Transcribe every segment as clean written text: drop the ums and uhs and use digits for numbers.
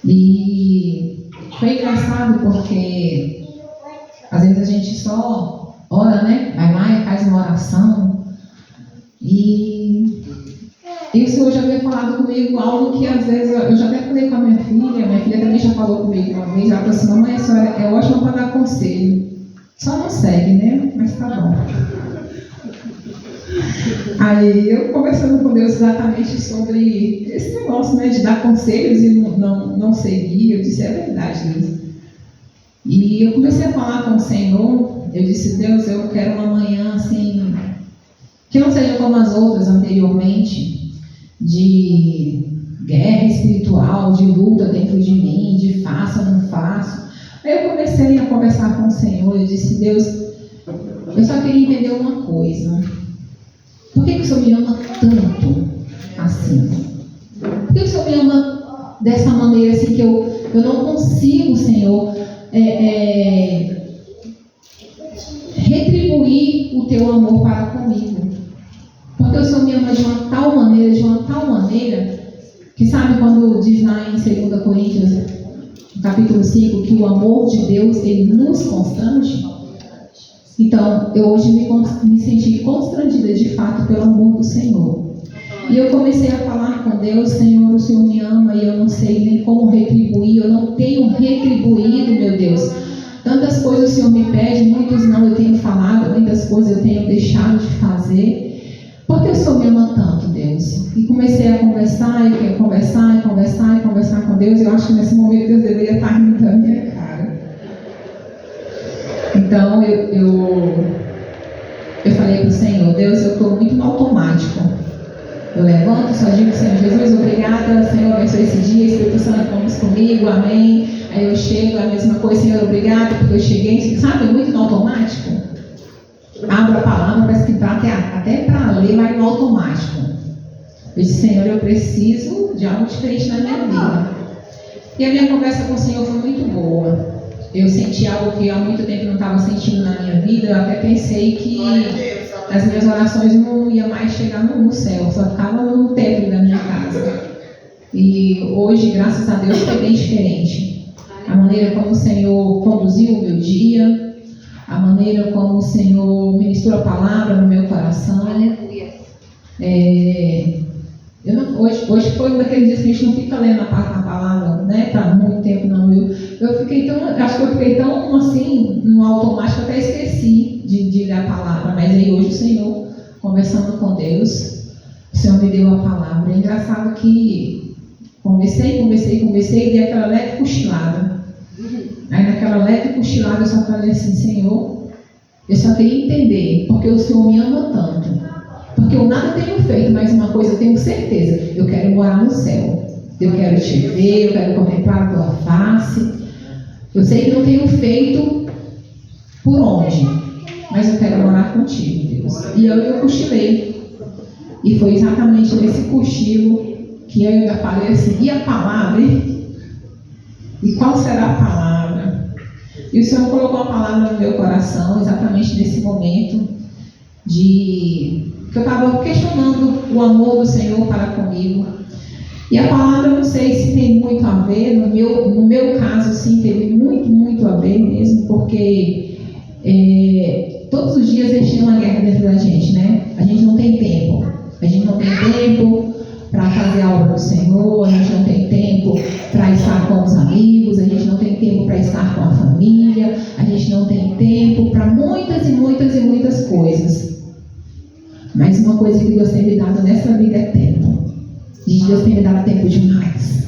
E foi engraçado porque às vezes a gente só ora, né? Vai lá e faz uma oração. E o Senhor já havia falado comigo algo que às vezes eu já até falei com a minha filha também já falou comigo uma vez. Ela falou assim: mamãe, a senhora é ótima para dar conselho, só não segue, né? Mas tá bom. Aí eu conversando com Deus exatamente sobre esse negócio, né, de dar conselhos e não seguir, eu disse: é verdade, Deus. E eu comecei a falar com o Senhor. Eu disse: Deus, eu quero uma manhã assim, que não seja como as outras anteriormente, de guerra espiritual, de luta dentro de mim, de faço ou não faço. Aí eu comecei a conversar com o Senhor. Eu disse: Deus, eu só queria entender uma coisa. Por que o Senhor me ama tanto assim? Por que o Senhor me ama dessa maneira assim, que eu não consigo, Senhor, retribuir o teu amor para comigo? Porque o Senhor me ama de uma tal maneira, que sabe quando diz lá em 2 Coríntios, capítulo 5, que o amor de Deus, ele nos constrange? Então, eu hoje me senti constrangida de fato pelo amor do Senhor. E eu comecei a falar com Deus: Senhor, o Senhor me ama e eu não sei nem como retribuir, eu não tenho retribuído, meu Deus. Tantas coisas o Senhor me pede, muitas não eu tenho falado, muitas coisas eu tenho deixado de fazer. Por que o Senhor me ama tanto, Deus? E comecei a conversar com Deus. Eu acho que nesse momento Deus deveria estar rindo da minha cara. Então eu falei para o Senhor: Deus, eu estou muito no automático. Eu levanto, só digo: Senhor Jesus, obrigada, Senhor, abençoe esse dia, Espírito Santo, vamos comigo, amém. Aí eu chego, a mesma coisa: Senhor, obrigada, porque eu cheguei, sabe, muito no automático. Abro a palavra, parece que até para ler vai no automático. Eu disse: Senhor, eu preciso de algo diferente na minha vida. E a minha conversa com o Senhor foi muito boa. Eu senti algo que há muito tempo não estava sentindo na minha vida. Eu até pensei que as minhas orações não iam mais chegar no céu, só ficava no teto da minha casa. E hoje, graças a Deus, foi bem diferente. A maneira como o Senhor conduziu o meu dia, a maneira como o Senhor ministrou a palavra no meu coração. Hoje foi um daqueles dias que a gente não fica lendo a palavra, né, para muito tempo, não. Acho que eu fiquei tão assim, no automático, até esqueci de ler a palavra. Mas aí hoje o Senhor, conversando com Deus, o Senhor me deu a palavra. É engraçado que conversei e dei aquela leve cochilada. Aí naquela leve cochilada eu só falei assim: Senhor, eu só queria entender porque o Senhor me ama tanto. Porque eu nada tenho feito, mas uma coisa eu tenho certeza: eu quero morar no céu. Eu quero te ver, eu quero contemplar a tua face. Eu sei que não tenho feito por onde, mas eu quero morar contigo, Deus. E eu cochilei. E foi exatamente nesse cochilo que eu ainda falei assim: e a palavra? E qual será a palavra? E o Senhor colocou a palavra no meu coração exatamente nesse momento que eu estava questionando o amor do Senhor para comigo. E a palavra, não sei se tem muito a ver, no meu caso, sim, teve muito a ver mesmo, porque todos os dias existe uma guerra dentro da gente, né? A gente não tem tempo. A gente não tem tempo para fazer a obra do Senhor, a gente não tem tempo para estar com os amigos, a gente não tem tempo para estar com a família, a gente não tem tempo para muitas coisas. Mas uma coisa que Deus tem me dado nessa vida é tempo. E Deus tem me dado tempo demais.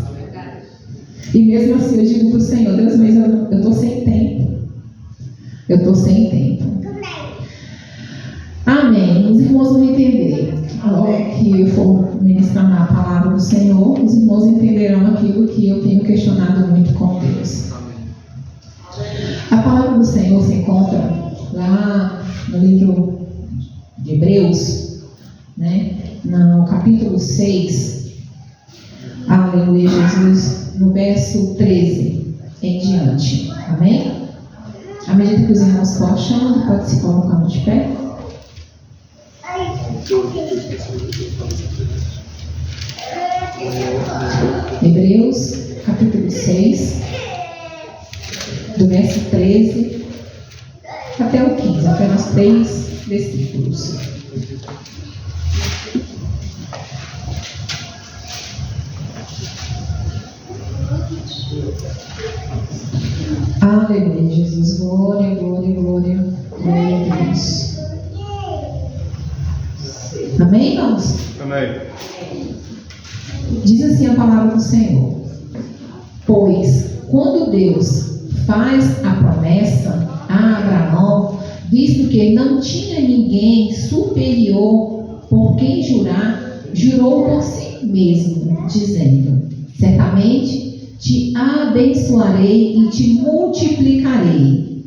E mesmo assim eu digo para o Senhor: Deus, mas eu estou sem tempo. Eu estou sem tempo. Amém. Os irmãos vão entender. Logo que eu for ministrar a palavra do Senhor, os irmãos entenderão aquilo que eu tenho questionado muito com Deus. A palavra do Senhor se encontra lá no livro de Hebreus, né? No capítulo 6, aleluia, Jesus, no verso 13 em diante, amém? À medida que os irmãos for achando, pode se colocar de pé. Hebreus capítulo 6, do verso 13 até o 15, apenas 3 versículos. Aleluia, Jesus. Glória, glória, glória. Glória a Deus. Amém, irmãos? Amém. Diz assim a palavra do Senhor: pois, quando Deus faz a promessa a Abraão, visto que não tinha ninguém superior por quem jurar, jurou por si mesmo, dizendo: certamente te abençoarei e te multiplicarei.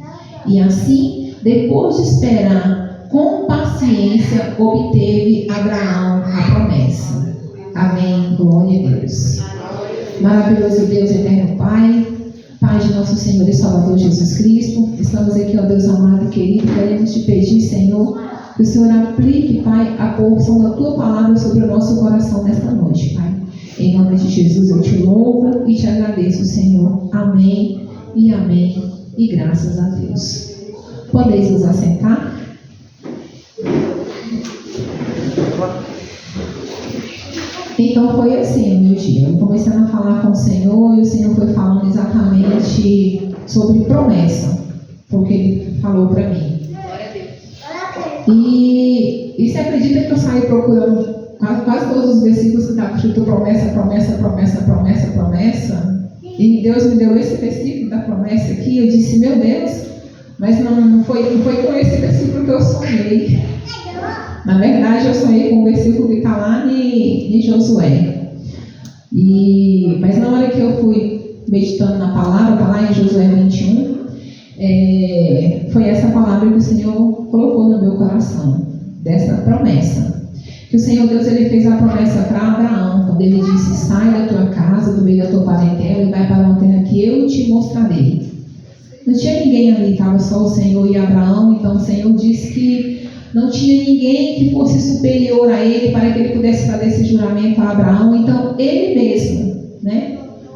E assim, depois de esperar com paciência, obteve Abraão a promessa. Amém. Glória a Deus. Maravilhoso Deus, eterno Pai, Pai de nosso Senhor e Salvador Jesus Cristo, estamos aqui, ó Deus amado e querido, queremos te pedir, Senhor, que o Senhor aplique, Pai, a porção da Tua palavra sobre o nosso coração nesta noite, Pai. Em nome de Jesus eu te louvo e te agradeço, Senhor. Amém e amém e graças a Deus. Podeis nos assentar? Então foi assim o meu dia. Eu comecei a falar com o Senhor e o Senhor foi falando exatamente sobre promessa, porque Ele falou para mim. E você acredita que eu saí procurando quase todos os versículos que estavam escrito promessa, promessa, promessa, promessa, promessa? E Deus me deu esse versículo da promessa aqui. Eu disse, meu Deus, mas não foi com esse versículo que eu sonhei. Na verdade, eu sonhei com o versículo que está lá em Josué. Mas na hora que eu fui meditando na palavra, está lá em Josué 21, foi essa palavra que o Senhor colocou no meu coração, dessa promessa. Que o Senhor Deus, Ele fez a promessa para Abraão, quando Ele disse, sai da tua casa, do meio da tua parentela, e vai para uma terra que eu te mostrarei. Não tinha ninguém ali, estava só o Senhor e Abraão. Então o Senhor disse que não tinha ninguém que fosse superior a ele para que ele pudesse fazer esse juramento a Abraão. Então ele mesmo,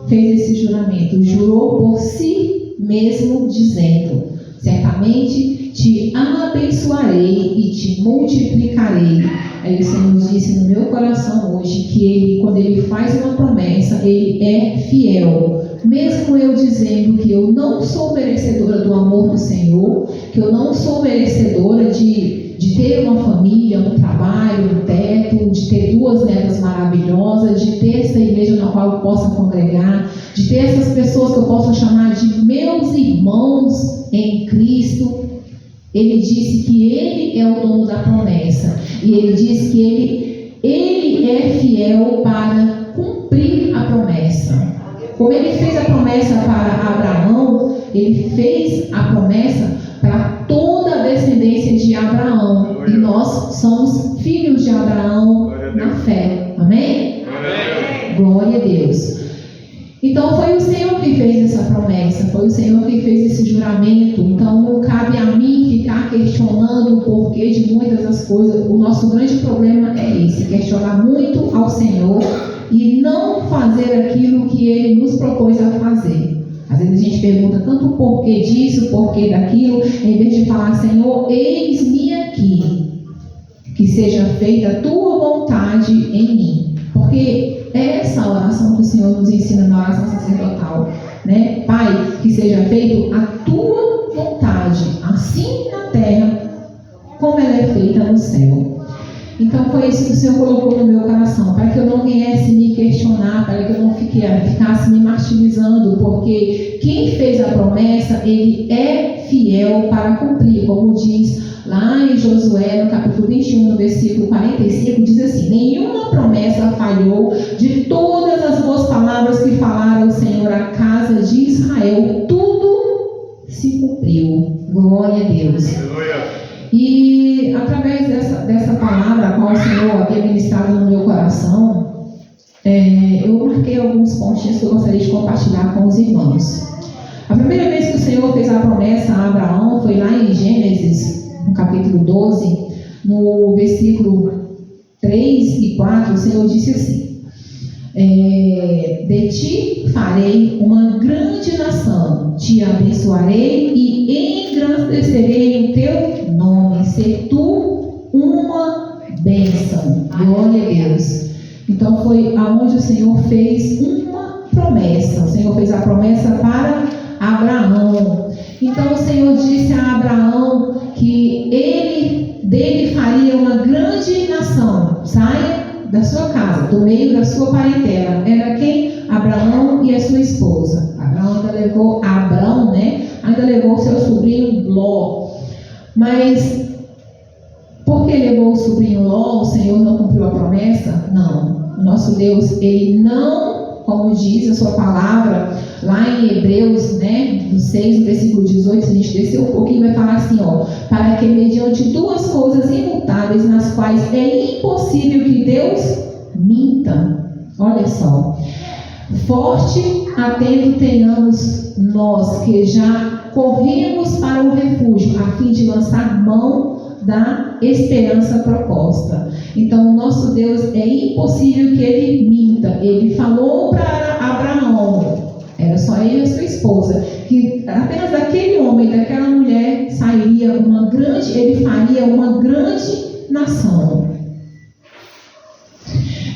fez esse juramento, jurou por si mesmo, dizendo, certamente te abençoarei e te multiplicarei. Aí o Senhor disse no meu coração hoje que Ele, quando Ele faz uma promessa, Ele é fiel. Mesmo eu dizendo que eu não sou merecedora do amor do Senhor, que eu não sou merecedora de ter uma família, um trabalho, um teto, de ter 2 netas maravilhosas, de ter essa igreja na qual eu possa congregar, de ter essas pessoas que eu possa chamar de meus irmãos em Cristo. Ele disse que Ele é o dono da promessa. E Ele diz que Ele é fiel para cumprir a promessa. Como Ele fez a promessa para Abraão, Ele fez a promessa para toda a descendência de Abraão. E nós somos filhos de Abraão na fé. Amém? Glória a Deus. Então foi o Senhor que fez essa promessa, foi o Senhor que fez esse juramento. Então não cabe a mim ficar questionando o porquê de muitas das coisas. O nosso grande problema é esse, questionar muito ao Senhor e não fazer aquilo que Ele nos propôs a fazer. Às vezes a gente pergunta tanto o porquê disso, o porquê daquilo, em vez de falar, Senhor, eis-me aqui, que seja feita a Tua vontade em mim. Porque é essa oração que o Senhor nos ensina na oração sacerdotal, Pai, que seja feita a Tua vontade, assim na terra, como ela é feita no céu. Então foi isso que o Senhor colocou no meu coração, para que eu não viesse me questionar, para que eu não ficasse me martirizando, porque quem fez a promessa, Ele é fiel para cumprir, como diz lá em Josué, no capítulo 21, no versículo 45, diz assim, nenhuma promessa falhou de todas as boas palavras que falaram o Senhor à casa de Israel, tudo se cumpriu. Glória a Deus. E através dessa palavra, a qual o Senhor havia ministrado no meu coração, eu marquei alguns pontinhos que eu gostaria de compartilhar com os irmãos. A primeira vez que o Senhor fez a promessa a Abraão foi lá em Gênesis, no capítulo 12, no versículo 3 e 4, o Senhor disse assim, De ti farei uma grande nação, te abençoarei e engrandecerei o teu nome, ser tu uma bênção. Glória a Deus. Então foi aonde o Senhor fez uma promessa. O Senhor fez a promessa para Abraão. Então o Senhor disse a Abraão que dele faria uma grande nação. Saia da sua casa, do meio da sua parentela. Era quem? Abraão e a sua esposa. Abraão, ainda levou seu sobrinho Ló. Mas porque levou o sobrinho Ló, o Senhor não cumpriu a promessa? Não. O nosso Deus, ele não, como diz a sua palavra, lá em Hebreus, no 6, no versículo 18, se a gente descer um pouquinho, vai falar assim, para que mediante duas coisas imutáveis, nas quais é impossível que Deus minta. Olha só. Forte, atento tenhamos nós, que já corremos para o refúgio, a fim de lançar mão da esperança proposta. Então, o nosso Deus é impossível que ele minta. Ele falou para Abraão, era só ele e a sua esposa, que apenas daquele homem, daquela mulher, ele faria uma grande nação.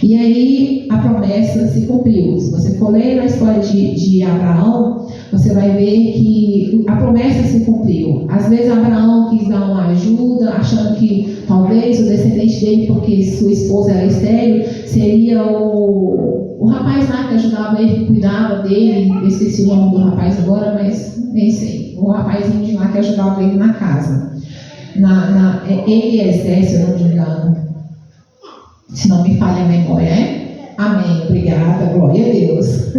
E aí a promessa se cumpriu. Se você for ler a história de Abraão, você vai ver que a promessa se cumpriu. Às vezes Abraão quis dar uma ajuda, achando que talvez o descendente dele, porque sua esposa era estéril, seria o rapaz lá que ajudava ele, que cuidava dele. Eu esqueci o nome do rapaz agora, mas nem sei. O rapazinho de lá que ajudava ele na casa. Eliezer, se eu não me engano. Se não me falha a memória, Amém, obrigada, glória a Deus.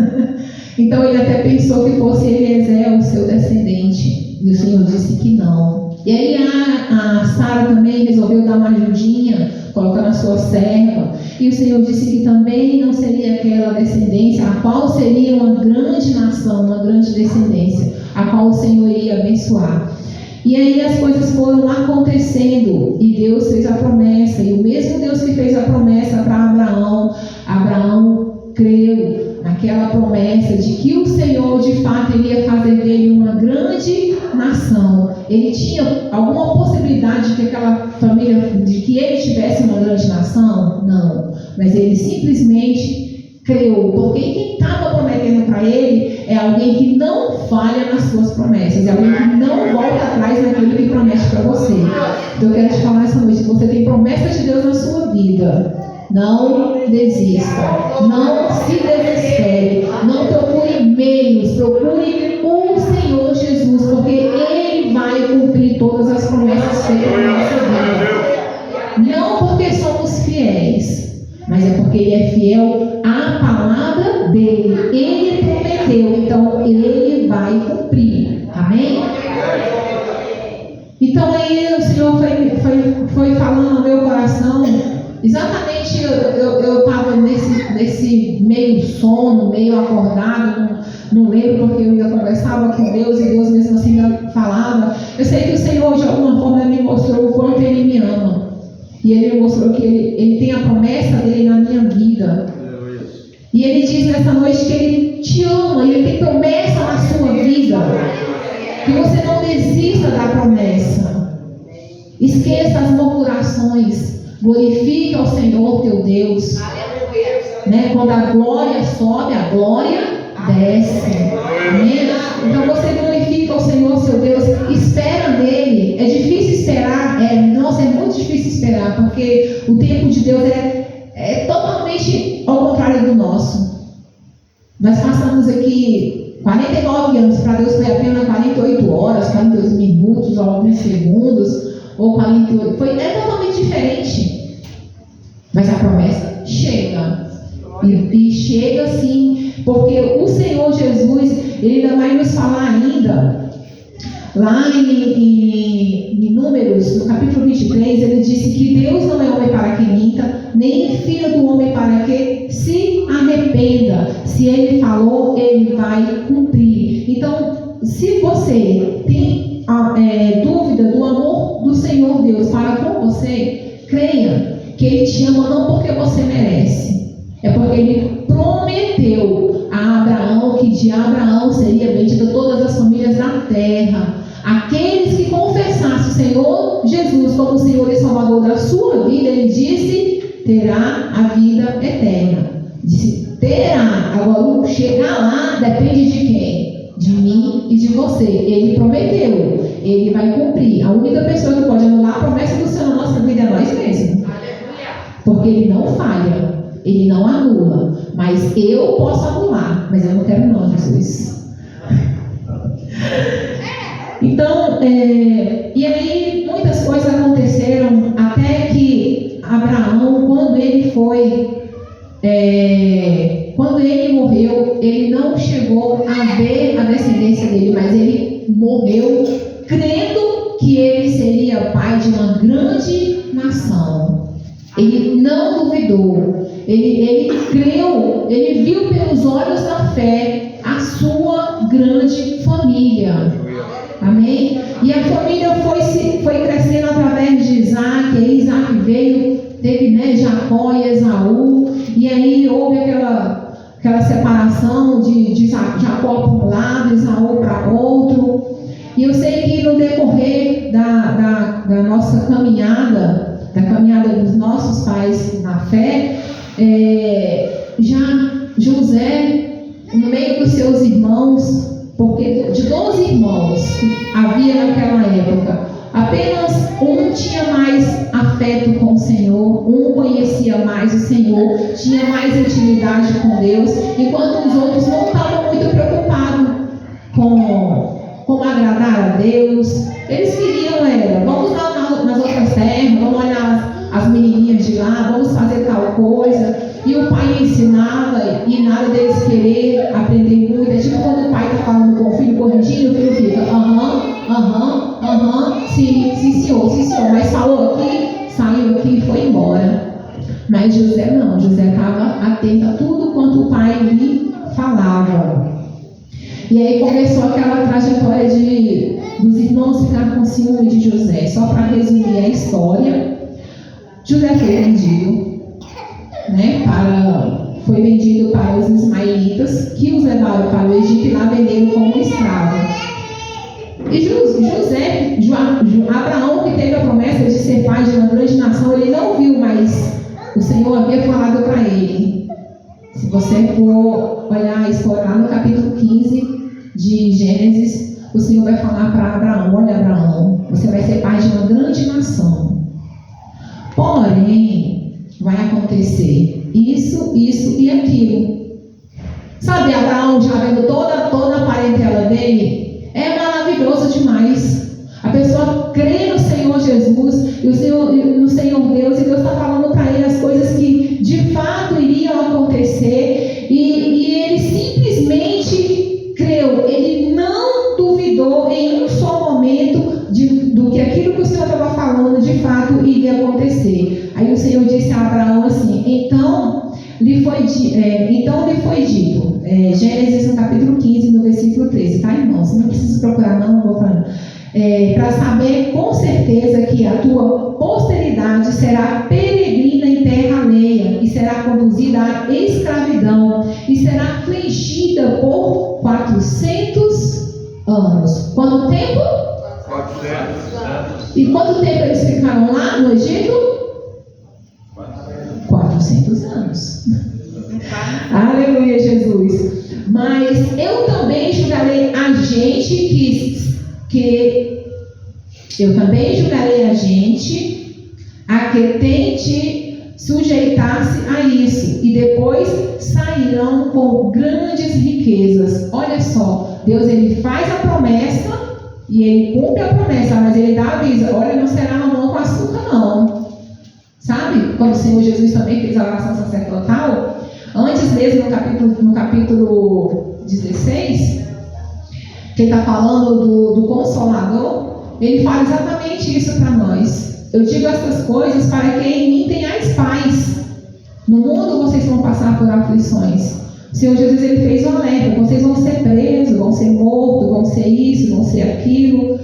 Então ele até pensou que fosse Eliezer o seu descendente, e o Senhor disse que não. E aí a Sara também resolveu dar uma ajudinha, colocando a sua serva, e o Senhor disse que também não seria aquela descendência, a qual seria uma grande nação, uma grande descendência, a qual o Senhor iria abençoar. E aí as coisas foram acontecendo e Deus fez a promessa. E o mesmo Deus que fez a promessa para Abraão creu naquela promessa de que o Senhor de fato iria fazer dele uma grande nação. Ele tinha alguma possibilidade de que aquela família, de que ele tivesse uma grande nação? Não. Mas ele simplesmente creu, porque quem estava prometendo para ele é alguém que não falha nas suas promessas, é alguém que não volta atrás naquilo que promete para você. Então eu quero te falar essa noite, se você tem promessas de Deus na sua vida, não desista, não se desespere, não procure meios, procure o Senhor Jesus, porque Ele vai cumprir todas as promessas feitas na nossa vida. Não porque somos fiéis, mas é porque Ele é fiel à palavra dele. Ele prometeu, então Ele vai cumprir. Amém? Então aí o Senhor foi falando no meu coração. Exatamente, eu estava nesse meio sono, meio acordado, não lembro, porque eu conversava com Deus e Deus mesmo assim falava. Eu sei que o Senhor de alguma forma me mostrou o quanto Ele me ama. E Ele me mostrou que ele tem a promessa dele na minha vida. E Ele diz nessa noite que Ele te ama, e Ele tem promessa na sua vida. Que você não desista da promessa. Esqueça as murmurações. Glorifica o Senhor teu Deus. Quando a glória sobe, a glória desce. Amém? Então você glorifica o Senhor seu Deus. Espera nele. É difícil esperar. Nossa, é muito difícil esperar. Porque o tempo de Deus é totalmente ao contrário do nosso. Nós passamos aqui 49 anos. Para Deus foi apenas 48 horas, 42 minutos, ou alguns segundos. Ou 48, é totalmente diferente, mas a promessa chega, e chega sim, porque o Senhor Jesus, Ele ainda vai nos falar ainda, lá em Números, no capítulo 23, Ele disse que Deus não é homem para que minta, nem filho do homem para que se arrependa. Se Ele falou, Ele vai cumprir. Então, se você tem dúvida do amor do Senhor Deus para com você, creia que Ele te ama não porque você merece, é porque Ele prometeu a Abraão que de Abraão seria bendita todas as famílias da terra. Aqueles que confessassem o Senhor Jesus como o Senhor e Salvador da sua vida, ele disse, terá a vida eterna. Disse, terá. Agora, chegar lá depende de quem? De mim e de você. Ele prometeu, ele vai cumprir. A única pessoa que pode anular a promessa do Senhor na nossa vida é nós mesmos. Porque ele não falha, ele não anula. Mas eu posso anular, mas eu não quero não, Jesus. Então, e aí muitas coisas aconteceram até que Abraão, quando ele morreu, ele não chegou a ver a descendência dele, mas ele morreu crendo que ele seria pai de uma grande nação. Ele não duvidou, ele creu, ele viu pelos olhos da fé a sua grande família. Amém? E a família foi crescendo através de Isaac. E aí Isaac veio, teve Jacó e Esaú. E aí houve aquela separação de Jacó para um lado, Esaú para outro. E eu sei que no decorrer da nossa caminhada, da caminhada dos nossos pais na fé, já José, no meio dos seus irmãos, porque de 12 irmãos que havia naquela época, apenas um tinha mais afeto com o Senhor, um conhecia mais o Senhor, tinha mais intimidade com Deus, enquanto os outros não estavam muito preocupados com agradar a Deus. Eles queriam, vamos lá nas outras terras, vamos olhar as menininhas de lá, vamos fazer tal coisa. E o pai ensinava, e nada deles querer aprender muito. É tipo quando o pai está falando com o filho, corrigindo, o filho fica, sim, senhor, mas falou aqui, saiu aqui e foi embora. Mas José não, José estava atento a tudo quanto o pai lhe falava. E aí começou aquela trajetória dos irmãos ficar com ciúme de José. Só para resumir a história, José foi vendido. Foi vendido para os ismaelitas, que os levaram para o Egito e lá venderam como escravo. E Abraão, que teve a promessa de ser pai de uma grande nação, ele não viu, mas o Senhor havia falado para ele. Se você for olhar, explorar no capítulo 15 de Gênesis, o Senhor vai falar para Abraão, olha Abraão, você vai ser pai de uma grande nação. Porém, vai acontecer isso e aquilo. Sabe, Abraão já vendo toda a parentela dele, é maravilhoso demais. A pessoa crê no Senhor Jesus e no Senhor Deus, e Deus está falando para ele as coisas que de fato iriam acontecer, e ele simplesmente creu. Ele não duvidou em um só momento do que aquilo que o Senhor estava falando de fato iria acontecer. Aí o Senhor disse a Abraão assim, então lhe foi dito, Gênesis no capítulo 15, no versículo 13, tá, irmãos? Não precisa procurar, não vou falar. Para saber com certeza que a tua posteridade será peregrina em terra alheia e será conduzida à escravidão e será afligida por 400 anos. Quanto tempo? 400 anos. E quanto tempo eles ficaram lá no Egito? 400 anos. Aleluia, Jesus. Mas eu também julgarei a gente a que tente sujeitar-se a isso, e depois sairão com grandes riquezas. Olha só, Deus ele faz a promessa e ele cumpre a promessa, mas ele dá aviso, olha, não será mamão com açúcar não. Sabe? Quando o Senhor Jesus também fez a oração sacerdotal, antes mesmo no capítulo 16, que ele está falando do Consolador, ele fala exatamente isso para nós. Eu digo essas coisas para que em mim tenhais paz. No mundo vocês vão passar por aflições. O Senhor Jesus ele fez um alerta, vocês vão ser presos, vão ser mortos, vão ser isso, vão ser aquilo.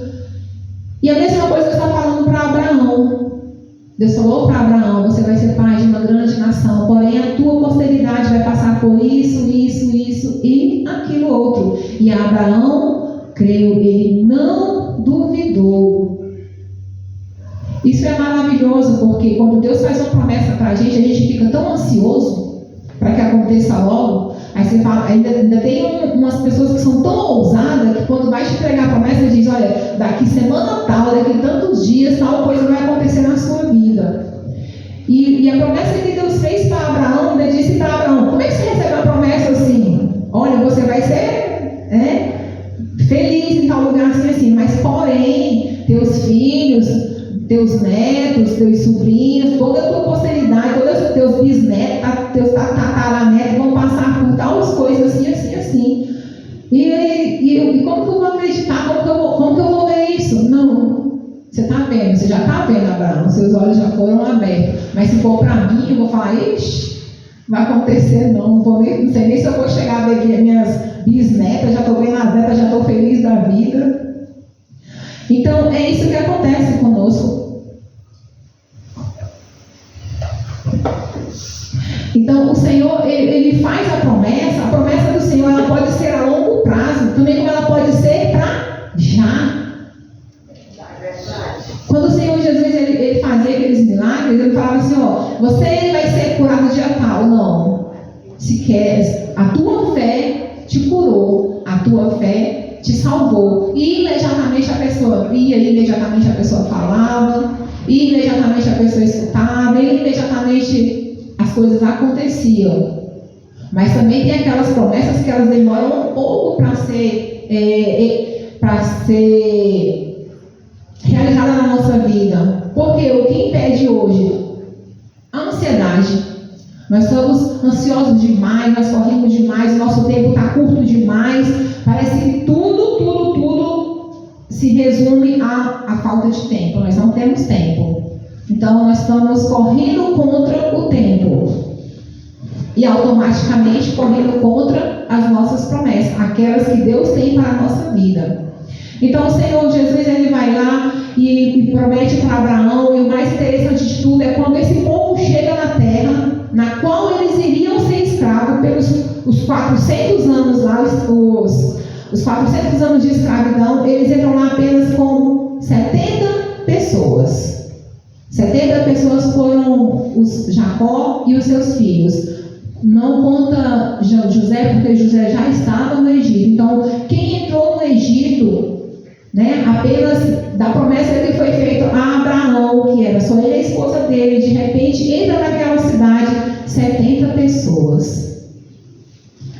E a mesma coisa Deus está falando para Abraão. Deus falou para Abraão, você você vai ser pai de uma grande nação, porém a tua posteridade vai passar por isso e aquilo outro. E Abraão creu, ele não duvidou. Isso é maravilhoso, porque quando Deus faz uma promessa para a gente fica tão ansioso para que aconteça logo. Aí você fala, ainda tem umas pessoas que são tão ousadas que quando vai te entregar a promessa, diz, olha, daqui semana tal, daqui tantos dias, tal coisa vai acontecer na sua vida. E a promessa que Deus fez para Abraão, ele disse para Abraão, como é que você recebe uma promessa assim? Olha, você vai ser feliz em tal lugar assim, mas porém, teus filhos, teus netos, teus sobrinhos, toda a tua posteridade, todos os teus bisnetos, teus tataranetos vão passar por tais coisas assim. E como que eu vou acreditar? Como que eu vou ver isso? Não. Você está vendo, você já está vendo, Abraão, seus olhos já foram abertos. Mas se for para mim, eu vou falar, ixi, vai acontecer não sei nem se eu vou chegar a ver minhas bisnetas, já estou vendo as netas, já estou feliz da vida. Então, é isso que acontece conosco. Então, o Senhor, ele faz a promessa do Senhor, ela pode ser a longo prazo, também como ela pode ser para já. Quando o Senhor Jesus, ele fazia aqueles milagres, ele falava assim, você vai ser curado dia tal. Não. Se quer, a tua fé te curou, a tua fé te salvou. E imediatamente a pessoa via, imediatamente a pessoa falava, imediatamente a pessoa escutava, e imediatamente as coisas aconteciam. Mas também tem aquelas promessas que elas demoram um pouco para ser realizada na nossa vida. Porque o que impede hoje? A ansiedade. Nós estamos ansiosos demais, nós corremos demais, o nosso tempo está curto demais. Parece que tudo se resume à falta de tempo. Nós não temos tempo. Então nós estamos correndo contra o tempo. E automaticamente correndo contra as nossas promessas, aquelas que Deus tem para a nossa vida. Então o Senhor Jesus, ele vai lá e promete para Abraão, e o mais interessante de tudo é quando esse povo chega na terra, na qual eles iriam ser escravos pelos os 400 anos lá, os 400 anos de escravidão, eles entram lá apenas com 70 pessoas. 70 pessoas foram os Jacó e os seus filhos. Não conta José, porque José já estava no Egito. Então, quem entrou no Egito, apenas da promessa que foi feita a Abraão, que era só ele e a esposa dele, de repente entra naquela cidade 70 pessoas.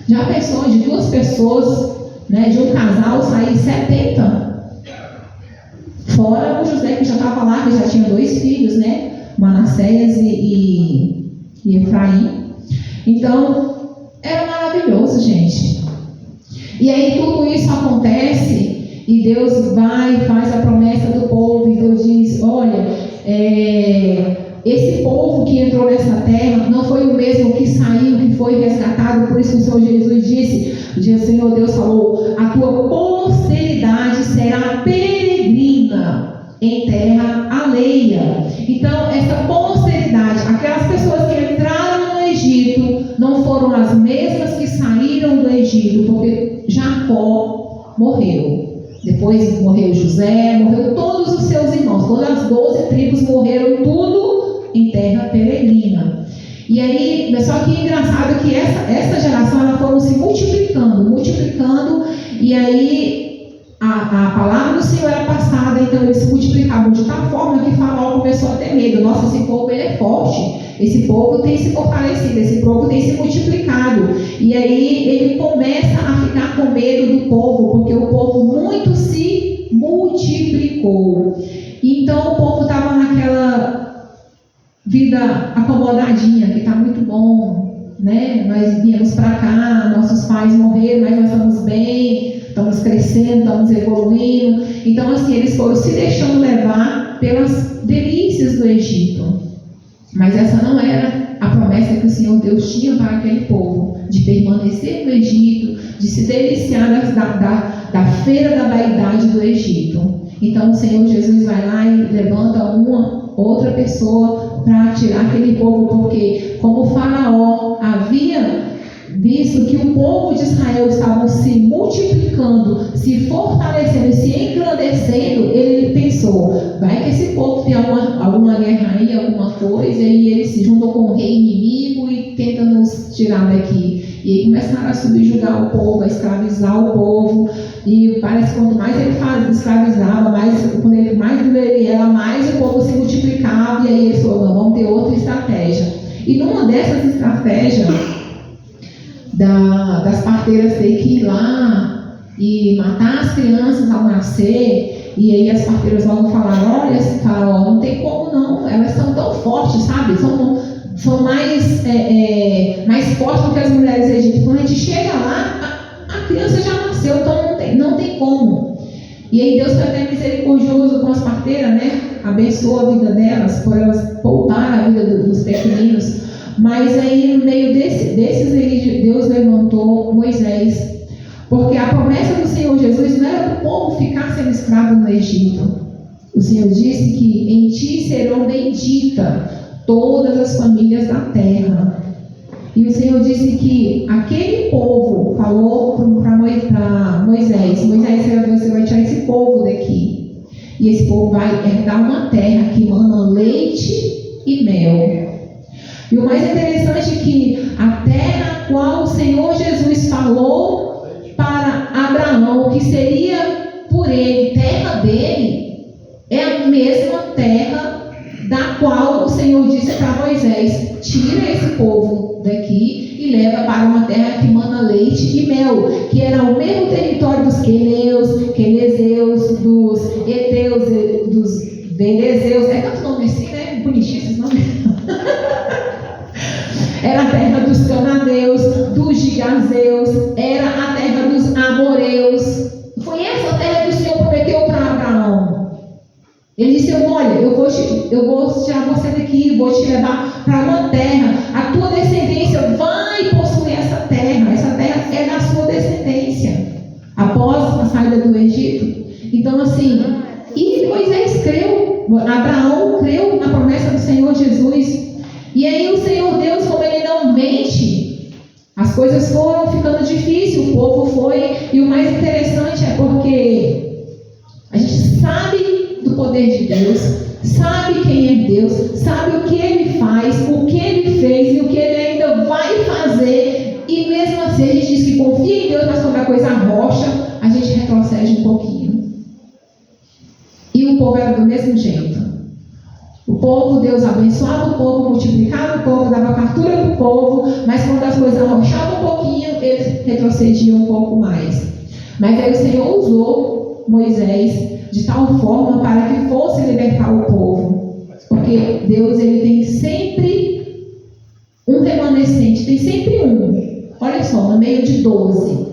Já pensou de 2 pessoas, de um casal sair 70? Fora o José, que já estava lá, que já tinha 2 filhos, Manassés e Efraim. Então, era maravilhoso, gente. E aí tudo isso acontece e Deus vai e faz a promessa do povo, e Deus diz, olha, esse povo que entrou nessa terra não foi o mesmo que saiu, que foi resgatado. Por isso que o Senhor Jesus disse, o Senhor Deus falou, a tua posteridade será peregrina em terra alheia. Então, essa posteridade, aquelas pessoas que entraram no Egito, não foram as mesmas que saíram do Egito, porque Jacó morreu. Depois morreu José, morreu todos os seus irmãos, todas as 12 tribos morreram tudo em terra peregrina. E aí, só que é engraçado que essa geração, ela foram se multiplicando, e aí a palavra do Senhor era passada, então eles se multiplicavam de tal forma que Faraó começou a ter medo. Nossa, esse povo ele é forte, esse povo tem se fortalecido, esse povo tem se multiplicado. E aí ele começa a ficar com medo do povo, porque o povo muito se multiplicou. Então o povo estava naquela vida acomodadinha, que está muito bom, Nós viemos para cá, nossos pais morreram, mas nós estamos bem, estamos crescendo, estamos evoluindo. Então assim, eles foram se deixando levar pelas delícias do Egito. Mas essa não era a promessa que o Senhor Deus tinha para aquele povo, de permanecer no Egito, de se deliciar da feira da vaidade do Egito. Então o Senhor Jesus vai lá e levanta uma outra pessoa para tirar aquele povo, porque como o Faraó havia visto que o povo de Israel estava se multiplicando, se fortalecendo, se engrandecendo, ele pensou, vai que esse povo tem alguma guerra aí, alguma coisa, e eles se juntam com o rei inimigo e tentam nos tirar daqui. E aí começaram a subjugar o povo, a escravizar o povo, e parece que quanto mais ele escravizava, quando ele mais duro ele era, mais o povo se multiplicava, e aí eles falaram, vamos ter outra estratégia. E numa dessas estratégias, das parteiras ter que ir lá e matar as crianças ao nascer, e aí as parteiras logo falaram, olha, esse Faraó, não tem como não, elas são tão fortes, sabe, são mais fortes do que as mulheres egípcias. Quando a gente chega lá, a criança já nasceu, então não tem como. E aí Deus foi até misericordioso com as parteiras, né, abençoa a vida delas, por elas poupar a vida dos pequeninos. Mas aí no meio desses aí, Deus levantou Moisés, porque a promessa do Senhor Jesus não era para o povo ficar sendo escravo no Egito. O Senhor disse que em ti serão benditas todas as famílias da terra. E o Senhor disse que aquele povo falou para Moisés, você vai tirar esse povo daqui, e esse povo vai herdar uma terra que mana leite e mel. E o mais interessante é que a terra a qual o Senhor Jesus falou para Abraão, que seria por ele, terra dele, é a mesma terra da qual o Senhor disse para Moisés, tira esse povo daqui e leva para uma terra que mana leite e mel, que era o mesmo território dos quenezeus, dos heteus, dos venezeus, é tanto nome assim, né? Bonitinho esses nomes. Era a terra dos cananeus, dos gigazeus, era a terra dos amoreus. Foi essa terra que o Senhor prometeu para Abraão. Ele disse, olha, eu vou tirar você daqui, vou te levar para uma terra, a tua descendência vai possuir essa terra é da sua descendência, após a saída do Egito. Então assim, e Moisés creu, Abraão creu na promessa do Senhor Jesus. E aí o Senhor Deus, como ele não mente, as coisas foram ficando difíceis, o povo foi, e o mais interessante é porque a gente sabe do poder de Deus, sabe quem é Deus, sabe o que ele faz, o que ele fez e o que ele ainda vai fazer, e mesmo assim a gente diz que confia em Deus, mas quando a coisa rocha, a gente retrocede um pouquinho. E o povo era do mesmo jeito. O povo, Deus abençoava o povo, multiplicava o povo, dava fartura para o povo, mas quando as coisas arrochavam um pouquinho, eles retrocediam um pouco mais. Mas aí o Senhor usou Moisés de tal forma para que fosse libertar o povo. Porque Deus, ele tem sempre um remanescente, tem sempre um. Olha só, no meio de 12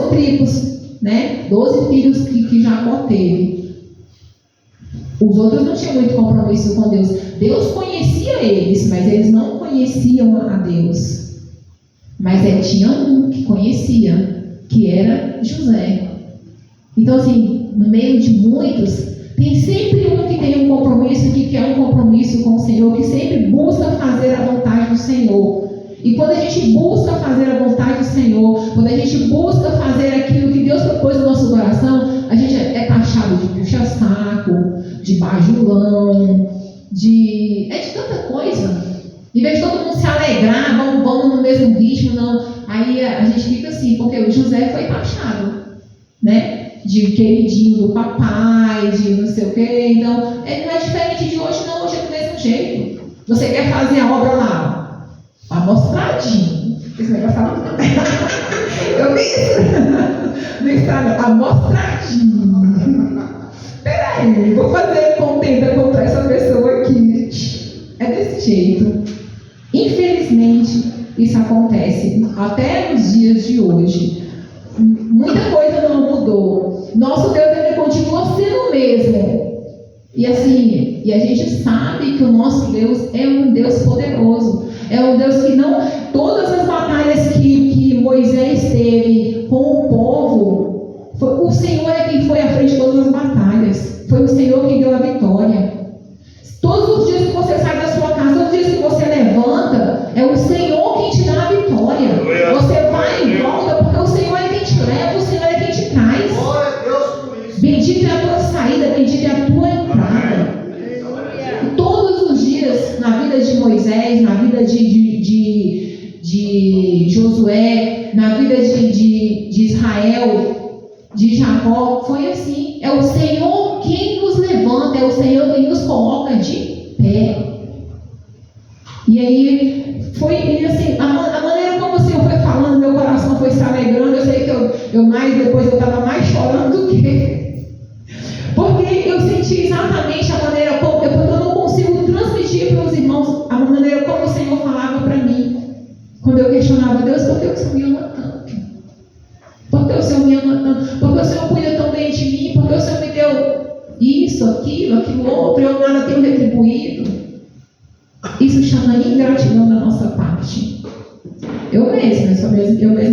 tribos, né? 12 filhos que Jacó teve. Os outros não tinham muito compromisso com Deus. Deus conhecia eles, mas eles não conheciam a Deus. Mas tinha um que conhecia, que era José. Então assim, no meio de muitos, tem sempre um que tem um compromisso, que quer um compromisso com o Senhor, que sempre busca fazer a vontade do Senhor. E quando a gente busca fazer a vontade do Senhor, quando a gente busca fazer aquilo que Deus propôs no nosso coração, a gente é taxado de puxa-saco, de bajulão, de tanta coisa. Em vez de todo mundo se alegrar, vamos no mesmo ritmo, não. Aí a gente fica assim, porque o José foi taxado, né? De queridinho do papai, de não sei o quê. Então, ele não é diferente de hoje, não. Hoje é do mesmo jeito. Você quer fazer a obra lá? Amostradinho. Esse negócio tá... Eu vi isso no Instagram. Amostradinho. Peraí, vou fazer contenda contra essa pessoa aqui. É desse jeito. Infelizmente, isso acontece até nos dias de hoje. Muita coisa não mudou. Nosso Deus, ele continua sendo o mesmo. E assim, e a gente sabe que o nosso Deus é um Deus poderoso. É um Deus que não... Todas as batalhas que Moisés teve com o povo, o Senhor é quem foi à frente de todas as batalhas. Foi o Senhor quem deu a vitória. Todos os dias que você sai da É o Senhor quem te dá a vitória. Você vai e volta porque o Senhor é quem te leva, o Senhor é quem te traz. Bendita é a tua saída, bendita é a tua entrada. Todos os dias na vida de Moisés, na vida de Josué, na vida de Israel, de Jacó, foi assim. É o Senhor quem nos levanta, é o Senhor quem nos coloca de pé. E aí foi assim, a maneira como o Senhor foi falando, meu coração foi se alegrando. Eu sei que depois eu estava mais chorando do que, porque eu senti exatamente a maneira como eu não consigo transmitir para os irmãos a maneira como o Senhor falava para mim. Quando eu questionava Deus, por que o Senhor me ama tanto? Por que o Senhor me ama tanto? Por que o Senhor cuida tão bem de mim? Por que o Senhor me deu isso, aquilo outro, eu nada tenho retribuído? Isso chama ingratidão da nossa parte. Eu mesma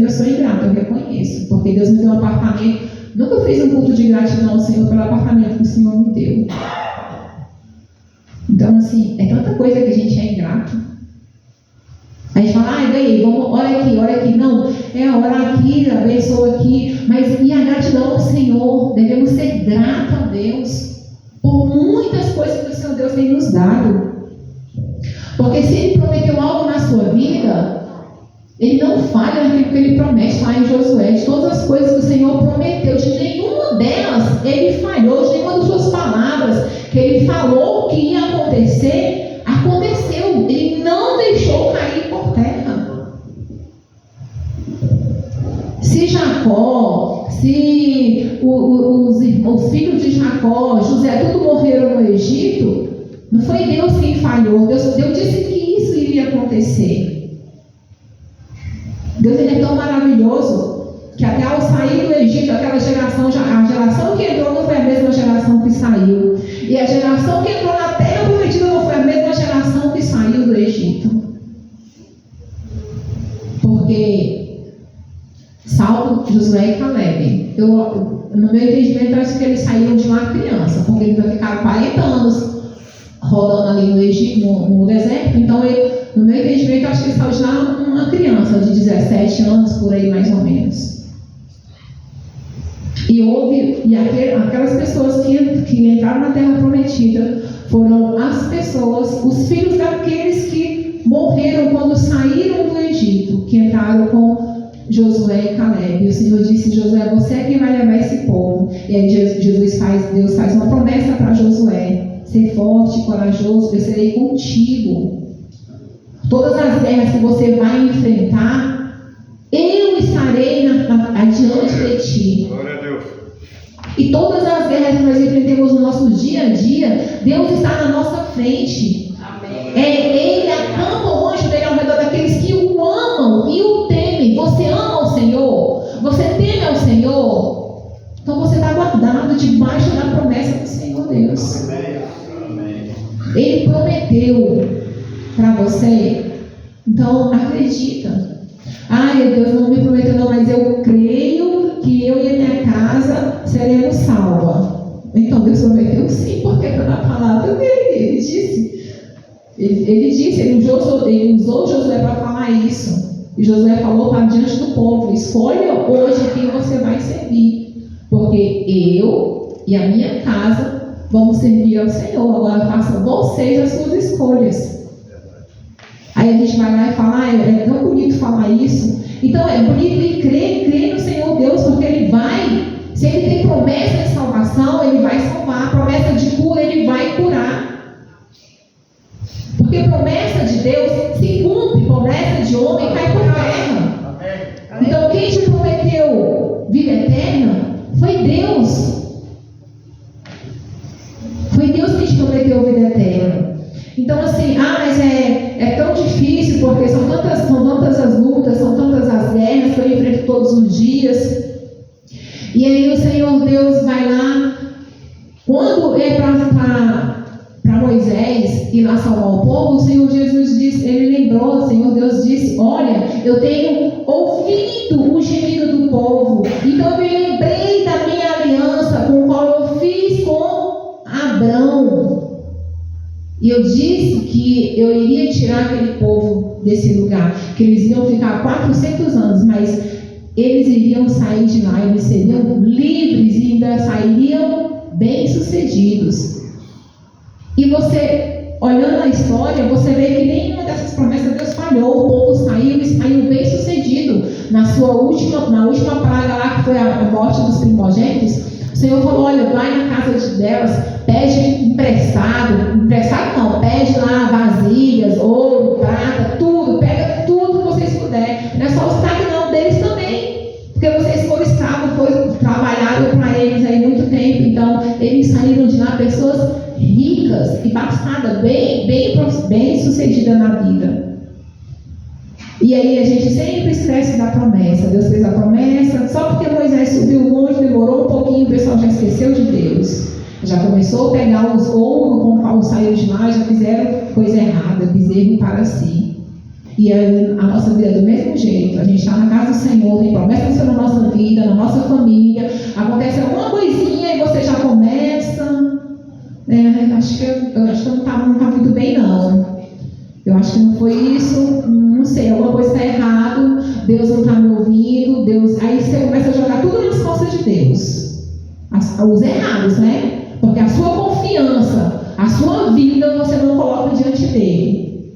sou ingrata, eu reconheço, porque Deus me deu um apartamento. Nunca fiz um culto de gratidão ao Senhor pelo apartamento que o Senhor me deu. Então, assim, é tanta coisa que a gente é ingrato. A gente fala, ganhei, vamos, olha aqui. Não, orar aqui, abençoa aqui. Mas e a gratidão ao Senhor? Devemos ser gratos a Deus por muitas coisas que o Senhor Deus tem nos dado. Porque se Ele prometeu algo na sua vida, Ele não falha naquilo que Ele promete lá em Josué. De todas as coisas que o Senhor prometeu, de nenhuma delas Ele falhou, de nenhuma das suas palavras que Ele falou que ia acontecer, aconteceu. Ele não deixou cair por terra. Se Jacó, se os filhos de Jacó, José, tudo morreram no Egito, não foi Deus quem falhou. Deus disse que isso iria acontecer. Deus ele é tão maravilhoso que até ao sair do Egito, aquela geração, a geração que entrou não foi a mesma geração que saiu. E a geração que entrou na terra prometida não foi a mesma geração que saiu do Egito. Porque Saulo, Josué e Caleb, no meu entendimento, eu acho que eles saíram de lá criança, porque eles ficaram 40 anos rodando ali no Egito, no deserto. Então, no meu entendimento, eu acho que ele saiu de lá uma criança de 17 anos, por aí mais ou menos. E aquelas pessoas que entraram na terra prometida foram as pessoas, os filhos daqueles que morreram quando saíram do Egito, que entraram com Josué e Caleb. E o Senhor disse: Josué, você é quem vai levar esse povo. E aí Deus faz uma promessa para Josué: ser forte e corajoso, eu serei contigo. Todas as guerras que você vai enfrentar, eu estarei adiante de ti. Glória a Deus. E todas as guerras que nós enfrentamos no nosso dia a dia, Deus está na nossa frente. Amém. Ele acampa o anjo dele ao redor daqueles que o amam e o temem. Você ama o Senhor? Você teme ao Senhor? Então você está guardado debaixo da promessa do Senhor Deus. Amém. Ele prometeu para você. Então acredita. Deus não me prometeu não, mas eu creio que eu e a minha casa seremos salvos. Então Deus prometeu sim, porque está na palavra dele. Ele usou Josué para falar isso. E Josué falou para diante do povo: escolha hoje quem você vai servir, porque eu e a minha casa vamos servir ao Senhor. Agora façam vocês as suas escolhas. Aí a gente vai lá e fala: é tão bonito falar isso. Então é bonito e crer no Senhor Deus, porque Ele vai. Se Ele tem promessa de salvação, Ele vai salvar. Promessa de cura, Ele vai curar. Porque promessa de Deus se cumpre, promessa de homem cai por terra. Então quem te prometeu vida eterna foi Deus. Foi Deus que te prometeu vida eterna. Então assim, mas é tão difícil, porque são tantas as lutas, são tantas as guerras que eu enfrento todos os dias. E aí o Senhor Deus vai lá, quando é para Moisés ir lá salvar o povo, o Senhor Jesus disse, ele lembrou, o Senhor Deus disse: olha, eu tenho ouvido o gemido do povo, então eu me lembrei da minha aliança com o qual eu fiz com Abrão. E eu disse que eu iria tirar aquele povo desse lugar, que eles iam ficar 400 anos, mas eles iriam sair de lá, eles seriam livres e ainda sairiam bem-sucedidos. E você, olhando a história, você vê que nenhuma dessas promessas Deus falhou. O povo saiu e saiu bem-sucedido. Na última praga lá, que foi a morte dos primogênitos, o Senhor falou: olha, vai na casa delas, pede emprestado não, pede lá vasilhas, ouro, prata, tudo, pega tudo que vocês puderem. Não é só os escravos não, deles também, porque vocês foram escravos, trabalharam para eles aí muito tempo. Então eles saíram de lá pessoas ricas e bastadas, bem sucedidas na vida. E aí a gente sempre esquece da promessa. Deus fez a promessa, só porque Moisés subiu o monte, demorou um pouquinho, o pessoal já esqueceu de Deus. Já começou a pegar os ouro com o qual saiu de lá, já fizeram coisa errada, bezerro para si. E aí, a nossa vida é do mesmo jeito. A gente está na casa do Senhor, tem promessa do Senhor na nossa vida, na nossa família. Acontece alguma coisinha e você já começa. Acho que eu não está muito bem, não. Eu acho que não foi isso, não sei, alguma coisa está errado, Deus não está me ouvindo, aí você começa a jogar tudo nas costas de Deus. Os errados, né? Porque a sua confiança, a sua vida, você não coloca diante dele.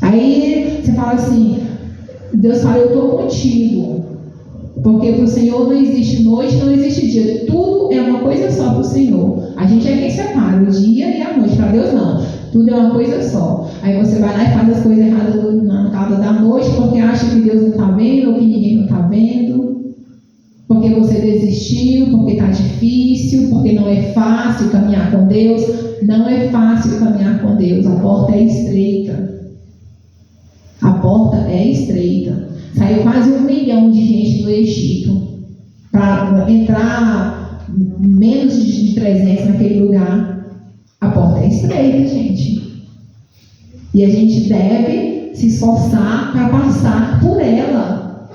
Aí você fala assim, Deus fala: eu estou contigo. Porque para o Senhor não existe noite, não existe dia. Tudo é uma coisa só para o Senhor. A gente é quem separa o dia e a noite. Para Deus não. Tudo é uma coisa só. Aí você vai lá e faz as coisas erradas na casa da noite, porque acha que Deus não está vendo, ou que ninguém não está vendo. Porque você desistiu, porque está difícil, porque não é fácil caminhar com Deus. Não é fácil caminhar com Deus. A porta é estreita. A porta é estreita. Saiu quase 1 milhão de gente do Egito para entrar menos de 300 naquele lugar. A porta é estreita, gente. E a gente deve se esforçar para passar por ela.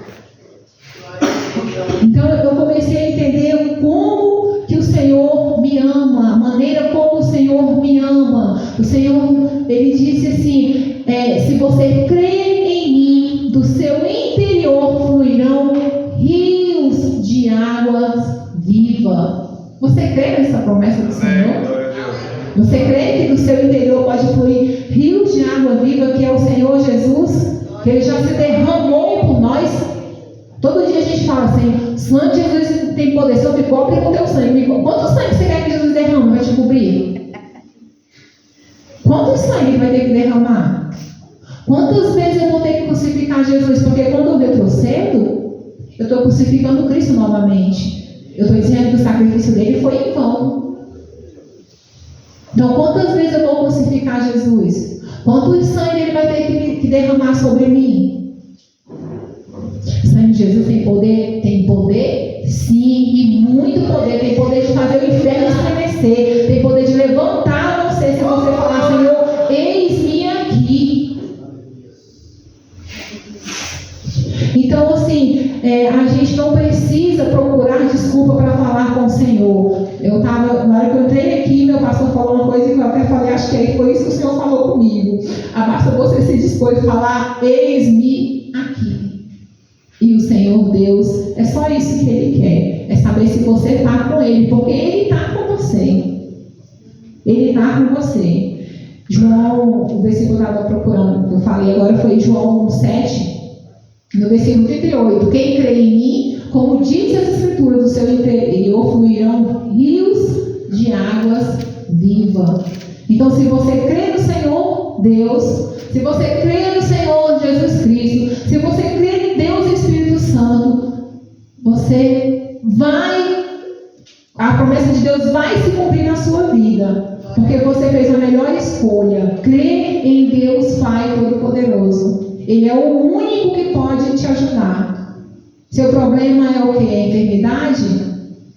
Então eu comecei a entender como que o Senhor me ama, a maneira como o Senhor me ama. O Senhor, Ele disse assim: se você crê em mim, do seu interior fluirão rios de águas vivas. Você crê nessa promessa do Senhor? Você crê que do seu interior pode fluir rios de água viva, que é o Senhor Jesus? Que Ele já se derramou por nós? Todo dia a gente fala assim: sangue de Jesus tem poder, se eu me cobre com teu sangue. Quanto sangue você quer que Jesus derrame? Vai te cobrir? Quanto sangue vai ter que derramar? Quantas vezes eu vou ter que crucificar Jesus? Porque quando eu retrocedo, eu estou crucificando Cristo novamente. Eu estou dizendo que o sacrifício dele foi em vão. Então, quantas vezes eu vou crucificar Jesus? Quanto sangue ele vai ter que derramar sobre mim? O sangue de Jesus tem poder? Tem poder? Sim, e muito poder. Tem poder de fazer o inferno estremecer. Tem poder de levantar você, se você falar: Senhor, eis-me aqui. Então, assim, a gente não precisa procurar desculpa para falar com o Senhor. Na hora que eu entrei aqui, meu pastor falou uma coisa que eu até falei: acho que aí foi isso que o Senhor falou comigo. Basta você se dispor a falar: eis-me aqui. E o Senhor Deus, é só isso que Ele quer. É saber se você está com Ele, porque Ele está com você. Ele está com você. João, o versículo que eu estava procurando, que eu falei agora, foi João 7. No versículo 38, quem crê em mim, como diz as Escrituras, do seu interior fluirão rios de águas vivas. Então, se você crê no Senhor Deus, se você crê no Senhor Jesus Cristo, se você crê em Deus e Espírito Santo, a promessa de Deus vai se cumprir na sua vida, porque você fez a melhor escolha. Crê em Deus Pai Todo-Poderoso. Ele é o único que pode te ajudar. Seu problema é o que? É enfermidade?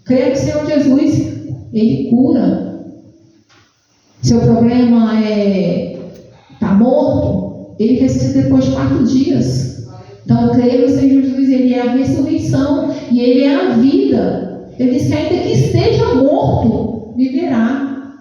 Crê no Senhor Jesus, Ele cura. Seu problema está morto? Ele ressuscita depois de 4 dias. Então, crê no Senhor Jesus, Ele é a ressurreição e Ele é a vida. Ele diz que ainda que esteja morto, viverá.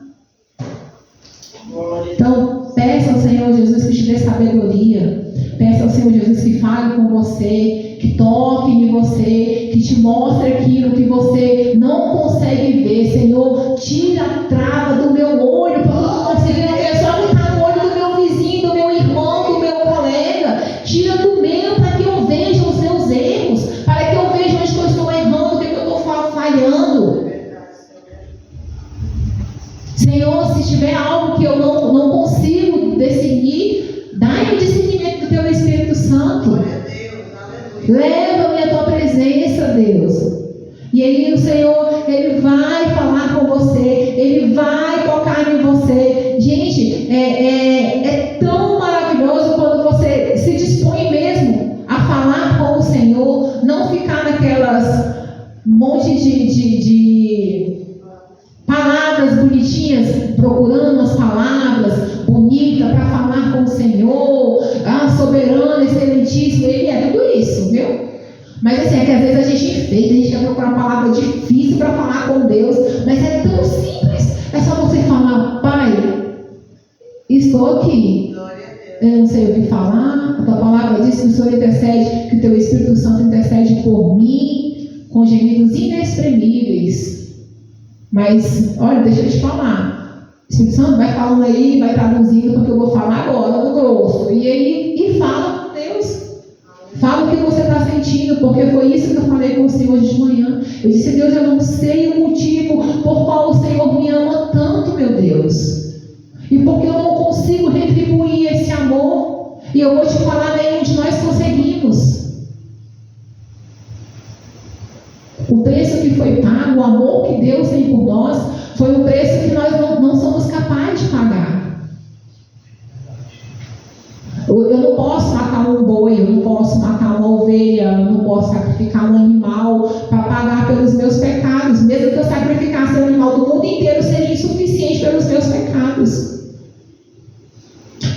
Então, peça ao Senhor Senhor Jesus que te dê sabedoria. Peça ao Senhor Jesus que fale com você, que toque em você, que te mostre aquilo que você não consegue ver. Senhor, tira a trava do meu olho, para eu não conseguir ver só o que está no olho do meu vizinho, do meu irmão, do meu colega. Tira do meu para que eu veja os meus erros, para que eu veja onde eu estou errando, o que eu estou falhando. Senhor, se tiver algo que eu não consigo decidir, dá-me o discernimento do teu Espírito Santo. Leva-me à tua presença, Deus. E aí o Senhor, Ele vai falar com você, Ele vai tocar em você. Gente, é tão maravilhoso quando você se dispõe mesmo a falar com o Senhor, não ficar naquelas monte de palavras bonitinhas, procurando as palavras bonitas para falar com o Senhor, soberano, excelentíssimo. Ele é tudo isso, viu? Mas assim, é que às vezes a gente enfeita, a gente quer procurar uma palavra difícil para falar com Deus, mas é tão simples. É só você falar: Pai, estou aqui, eu não sei o que falar, a tua palavra diz que o Senhor intercede, que o teu Espírito Santo intercede por mim com gemidos inexprimíveis. Mas, olha, deixa eu te falar, o Espírito Santo vai falando aí, vai traduzindo porque eu vou falar agora no grosso, e fala com Deus. Fala o que você está sentindo, porque foi isso que eu falei com o Senhor hoje de manhã. Eu disse: Deus, eu não sei o motivo por qual o Senhor me ama tanto, meu Deus, e porque eu não consigo retribuir esse amor. E eu vou te falar, nenhum de nós conseguimos. O preço que foi pago, o amor que Deus tem por nós, foi um preço que nós não somos capazes de pagar. Eu não posso matar um boi, eu não posso matar uma ovelha, eu não posso sacrificar um animal para pagar pelos meus pecados. Mesmo que eu sacrificasse um animal do mundo inteiro, seria insuficiente pelos meus pecados.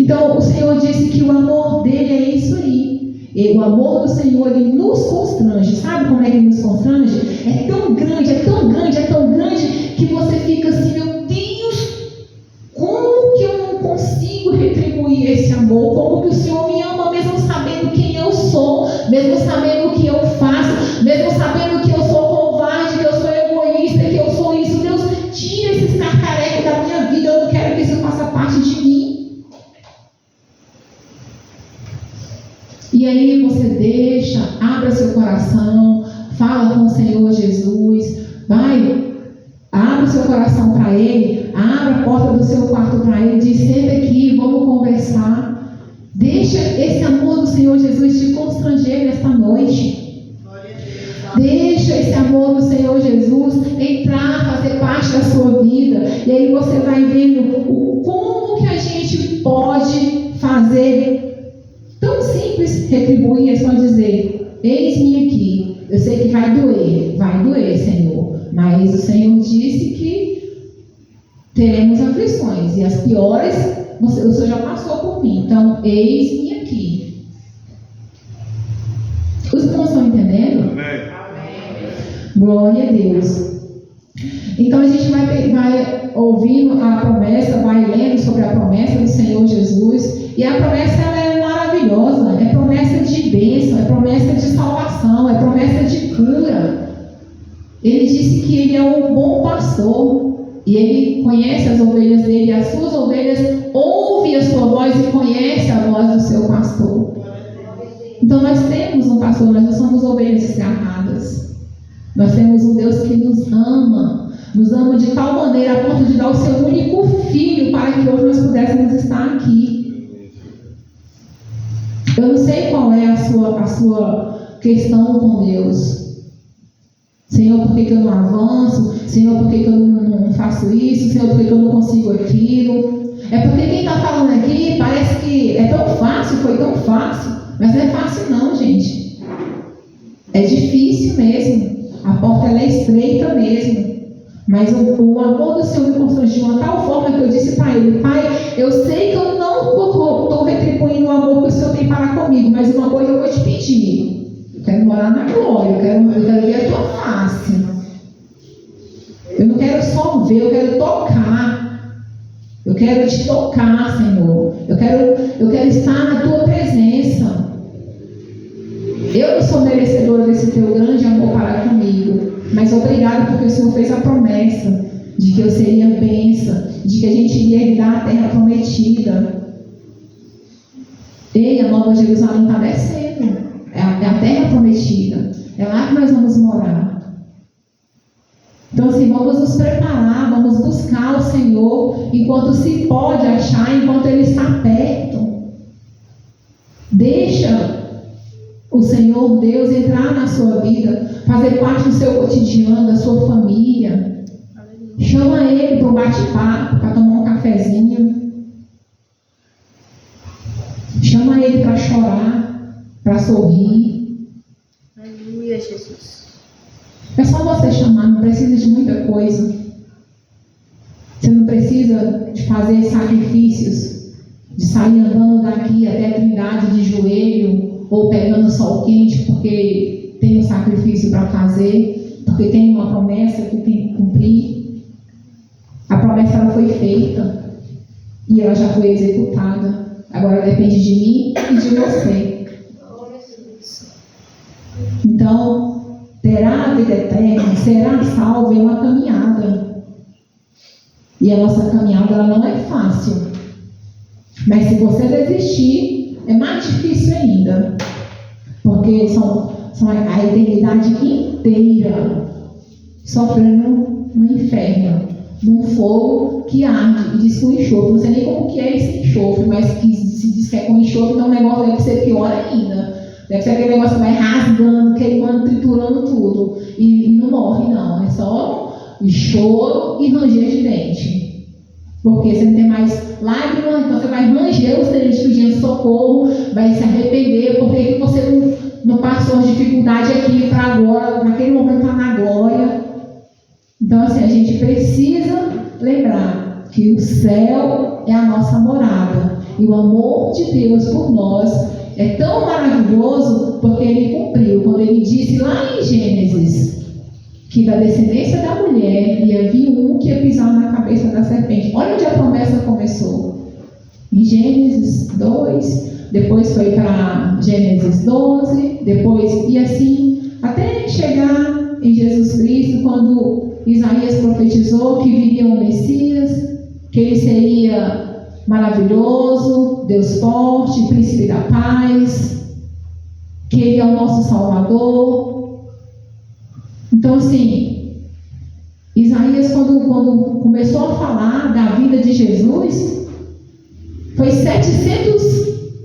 Então o Senhor disse que o amor dele é isso aí. E o amor do Senhor, ele nos constrange. Sabe como é que ele nos constrange? É tão grande, é tão grande, é tão grande, que você fica assim: meu Deus, como que eu não consigo retribuir esse amor? Como que o Senhor me ama, mesmo sabendo quem eu sou, mesmo sabendo o que eu faço, mesmo sabendo que eu sou covarde, que eu sou egoísta, que eu sou isso. Deus, tira esse cacareco da minha vida, eu não quero que isso faça parte de mim. E aí você deixa, abra seu coração, fala com o Senhor Jesus, vai, abre o seu coração para Ele, abre a porta do seu quarto para Ele, diz: senta aqui, vamos conversar. Deixa esse amor do Senhor Jesus te constranger nesta noite. Deixa esse amor do Senhor Jesus entrar, fazer parte da sua vida. E aí você vai vendo como que a gente pode fazer. Tão simples, retribuir, é só dizer: eis-me aqui. Eu sei que vai doer, Senhor, mas o Senhor disse que teremos aflições, e as piores o Senhor já passou por mim, então eis-me aqui. Os irmãos estão entendendo? Amém. Glória a Deus. Então a gente vai ouvindo a promessa, vai lendo sobre a promessa do Senhor Jesus, e a promessa, ela é maravilhosa, é promessa de bênção, é promessa de salvação, é promessa de cura. Ele disse que Ele é um bom pastor, e Ele conhece as ovelhas dele, e as suas ovelhas ouvem a sua voz e conhecem a voz do seu pastor. Então nós temos um pastor, nós não somos ovelhas desgarradas. Nós temos um Deus que nos ama de tal maneira a ponto de dar o seu único filho para que hoje nós pudéssemos estar aqui. Eu não sei qual é a sua questão com Deus. Senhor, por que eu não avanço? Senhor, por que eu não faço isso? Senhor, por que eu não consigo aquilo? É porque quem está falando aqui parece que é tão fácil, foi tão fácil. Mas não é fácil não, gente. É difícil mesmo. A porta ela é estreita mesmo. Mas o amor do Senhor me constrangiu de uma tal forma que eu disse para Ele: Pai, eu sei que eu não estou retribuindo o amor que o Senhor tem para comigo, mas uma coisa eu vou te pedir: eu quero morar na glória, eu quero ver a tua face. Eu não quero só ver, eu quero tocar. Eu quero te tocar, Senhor. Eu quero estar na tua presença. Eu não sou merecedora desse teu grande amor para comigo, mas obrigado porque o Senhor fez a promessa de que eu seria bênção, de que a gente iria herdar a terra prometida. Ei, a Nova Jerusalém está descendo. É a terra prometida. É lá que nós vamos morar. Então, assim, vamos nos preparar, vamos buscar o Senhor enquanto se pode achar, enquanto Ele está perto. Deixa o Senhor Deus entrar na sua vida, fazer parte do seu cotidiano, da sua família. Chama Ele para um bate-papo, para tomar um cafezinho. Chama Ele para chorar, para sorrir. Aleluia, Jesus. É só você chamar, não precisa de muita coisa. Você não precisa de fazer sacrifícios, de sair andando daqui até a Trindade de joelho, ou pegando sol quente, porque tem um sacrifício para fazer, porque tem uma promessa que tem que cumprir. A promessa ela foi feita e ela já foi executada. Agora depende de mim e de você. Então, terá a vida eterna, será salvo em uma caminhada. E a nossa caminhada ela não é fácil. Mas se você desistir, é mais difícil ainda. Porque são a eternidade inteira sofrendo no inferno, num fogo que arde e diz com enxofre. Não sei nem como que é esse enxofre, mas que se diz que é com enxofre, então o negócio deve ser pior ainda. Deve ser aquele negócio que vai rasgando, queimando, triturando tudo. E não morre, não. É só choro e ranger de dente. Porque você não tem mais lágrimas, então você vai ranger os dentes pedindo socorro, vai se arrepender, porque você não passou as dificuldades aqui para agora, naquele momento está na glória. Então, assim, a gente precisa lembrar que o céu é a nossa morada. E o amor de Deus por nós é tão maravilhoso porque Ele cumpriu. Quando Ele disse lá em Gênesis que da descendência da mulher ia vir um que ia pisar na cabeça da serpente. Olha onde a promessa começou. Em Gênesis 2, depois foi para Gênesis 12, depois, e assim, até chegar em Jesus Cristo, quando Isaías profetizou que viria o Messias, que ele seria maravilhoso, Deus forte, príncipe da paz, que ele é o nosso Salvador. Então, assim, Isaías, quando começou a falar da vida de Jesus, foi 700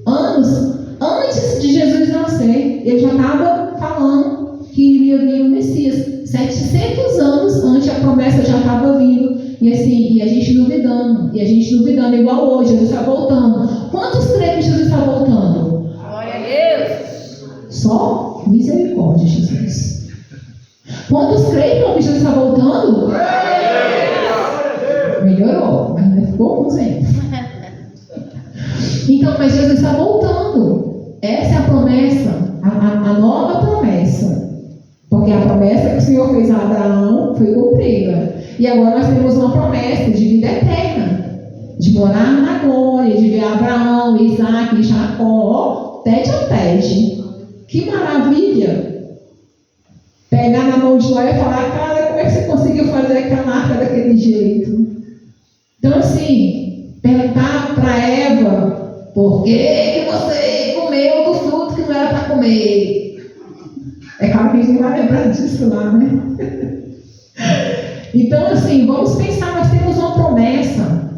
anos antes de Jesus nascer. Ele já estava falando que iria vir o Messias. 700 anos antes a promessa já estava vindo. E assim, e a gente duvidando, igual hoje, Jesus está voltando. Quantos creem que Jesus está voltando? Glória a Deus. Só misericórdia, Jesus. Quantos creem que Jesus está voltando? Melhorou, mas ainda ficou com 100. Então, mas Jesus está voltando. Essa é a promessa, a nova promessa. Porque a promessa que o Senhor fez a Abraão foi cumprida. E agora nós temos uma promessa de vida eterna, de morar na glória, de ver Abraão, Isaac e Jacó, tete a tete. Que maravilha! Pegar na mão de Noé e falar, cara, como é que você conseguiu fazer aquela arca daquele jeito? Então, assim, perguntar para Eva, por que você comeu do fruto que não era para comer? É claro que a gente não vai lembrar disso lá, né? Então, assim, vamos pensar, nós temos uma promessa,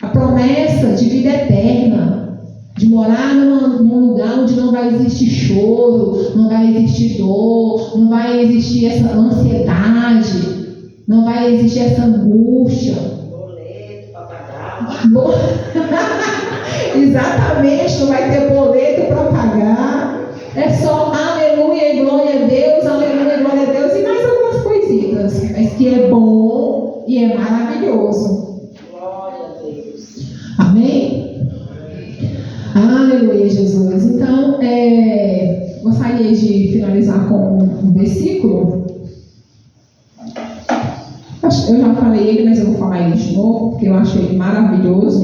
a promessa de vida eterna, de morar num lugar onde não vai existir choro, não vai existir dor, não vai existir essa ansiedade, não vai existir essa angústia. Boleto para pagar. Exatamente, não vai ter boleto para pagar. É só aleluia e glória a Deus, aleluia e glória a Deus, e mais algumas coisitas, mas que é bom e é maravilhoso. Glória a Deus. Amém? Aleluia, Jesus. Então, gostaria de finalizar com um versículo. eu já falei ele, mas eu vou falar ele de novo, porque eu acho ele maravilhoso.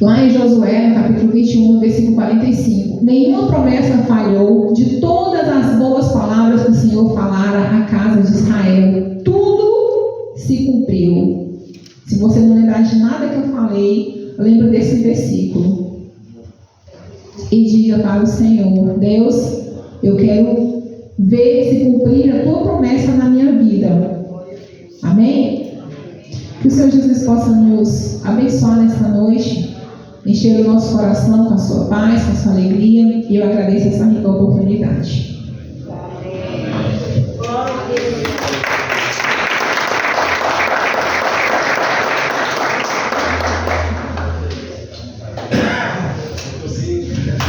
Lá em Josué, no capítulo 21, versículo 45. Nenhuma promessa falhou de todas as boas palavras que o Senhor falara à casa de Israel. Tudo se cumpriu. Se você não lembrar de nada que eu falei, lembra desse versículo. E diga para o Senhor: Deus, eu quero ver se cumprir a tua promessa na minha vida. Amém? Que o Senhor Jesus possa nos abençoar nesta noite, encher o nosso coração com a sua paz, com a sua alegria, e eu agradeço essa rica oportunidade.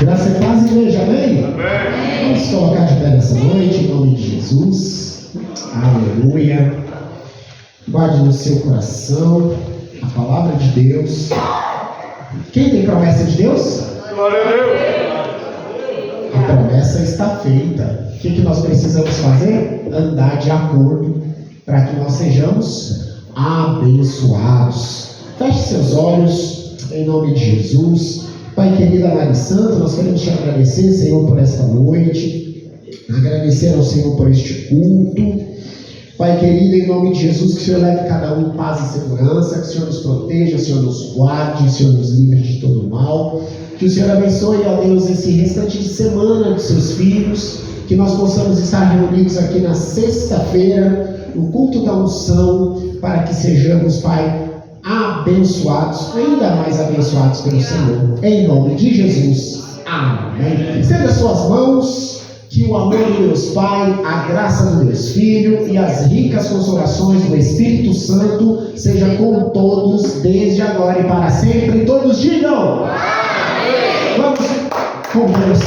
Graça e paz, igreja, amém? Amém. Vamos colocar de pé nessa noite, em nome de Jesus. Aleluia. Guarde no seu coração a palavra de Deus. Quem tem promessa de Deus? Glória a Deus. A promessa está feita. O que nós precisamos fazer? Andar de acordo para que nós sejamos abençoados. Feche seus olhos em nome de Jesus. Pai querido, Amado Santo, nós queremos te agradecer, Senhor, por esta noite. Agradecer ao Senhor por este culto. Pai querido, em nome de Jesus, que o Senhor leve cada um em paz e segurança, que o Senhor nos proteja, que o Senhor nos guarde, que o Senhor nos livre de todo mal. Que o Senhor abençoe, ó Deus, esse restante de semana dos seus filhos, que nós possamos estar reunidos aqui na sexta-feira, no culto da unção, para que sejamos, Pai, abençoados, ainda mais abençoados pelo Senhor. Em nome de Jesus. Amém. Estenda as suas mãos. Que o amor de Deus Pai, a graça do Deus Filho e as ricas consolações do Espírito Santo seja com todos, desde agora e para sempre. E todos digam: Amém. Vamos com Deus,